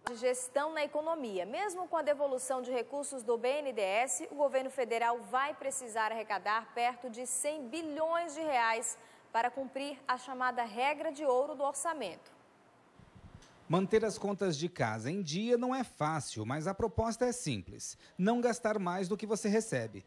De gestão na economia. Mesmo com a devolução de recursos do BNDES, o governo federal vai precisar arrecadar perto de 100 bilhões de reais para cumprir a chamada regra de ouro do orçamento. Manter as contas de casa em dia não é fácil, mas a proposta é simples: não gastar mais do que você recebe.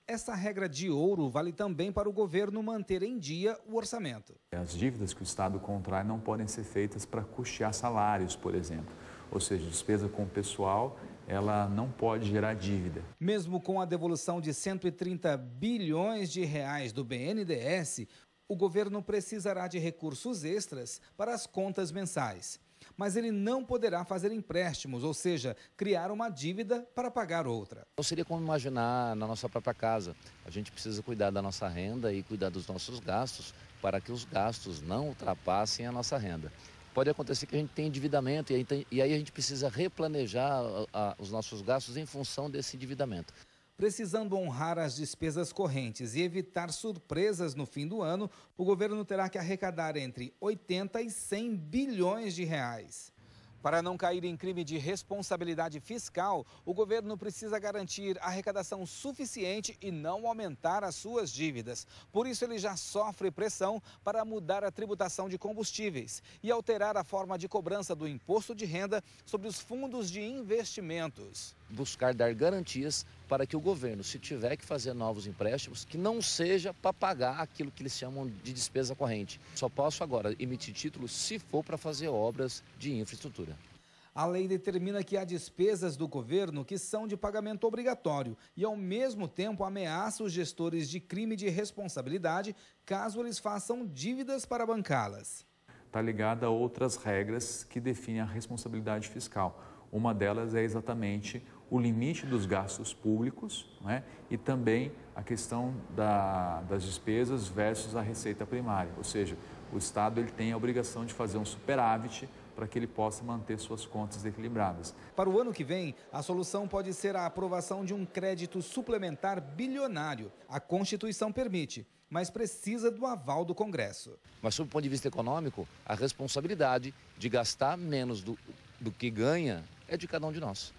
Essa regra de ouro vale também para o governo manter em dia o orçamento. As dívidas que o Estado contrai não podem ser feitas para custear salários, por exemplo. Ou seja, despesa com o pessoal, ela não pode gerar dívida. Mesmo com a devolução de 130 bilhões de reais do BNDES, o governo precisará de recursos extras para as contas mensais. Mas ele não poderá fazer empréstimos, ou seja, criar uma dívida para pagar outra. Não seria como imaginar na nossa própria casa. A gente precisa cuidar da nossa renda e cuidar dos nossos gastos para que os gastos não ultrapassem a nossa renda. Pode acontecer que a gente tenha endividamento e aí a gente precisa replanejar os nossos gastos em função desse endividamento. Precisando honrar as despesas correntes e evitar surpresas no fim do ano, o governo terá que arrecadar entre 80 e 100 bilhões de reais. Para não cair em crime de responsabilidade fiscal, o governo precisa garantir arrecadação suficiente e não aumentar as suas dívidas. Por isso, ele já sofre pressão para mudar a tributação de combustíveis e alterar a forma de cobrança do imposto de renda sobre os fundos de investimentos. Buscar dar garantias para que o governo, se tiver que fazer novos empréstimos, que não seja para pagar aquilo que eles chamam de despesa corrente. Só posso agora emitir títulos se for para fazer obras de infraestrutura. A lei determina que há despesas do governo que são de pagamento obrigatório e, ao mesmo tempo, ameaça os gestores de crime de responsabilidade caso eles façam dívidas para bancá-las. Está ligada a outras regras que definem a responsabilidade fiscal. Uma delas é exatamente o limite dos gastos públicos, né? E também a questão das despesas versus a receita primária. Ou seja, o Estado ele tem a obrigação de fazer um superávit para que ele possa manter suas contas equilibradas. Para o ano que vem, a solução pode ser a aprovação de um crédito suplementar bilionário. A Constituição permite, mas precisa do aval do Congresso. Mas, sob o ponto de vista econômico, a responsabilidade de gastar menos do que ganha é de cada um de nós.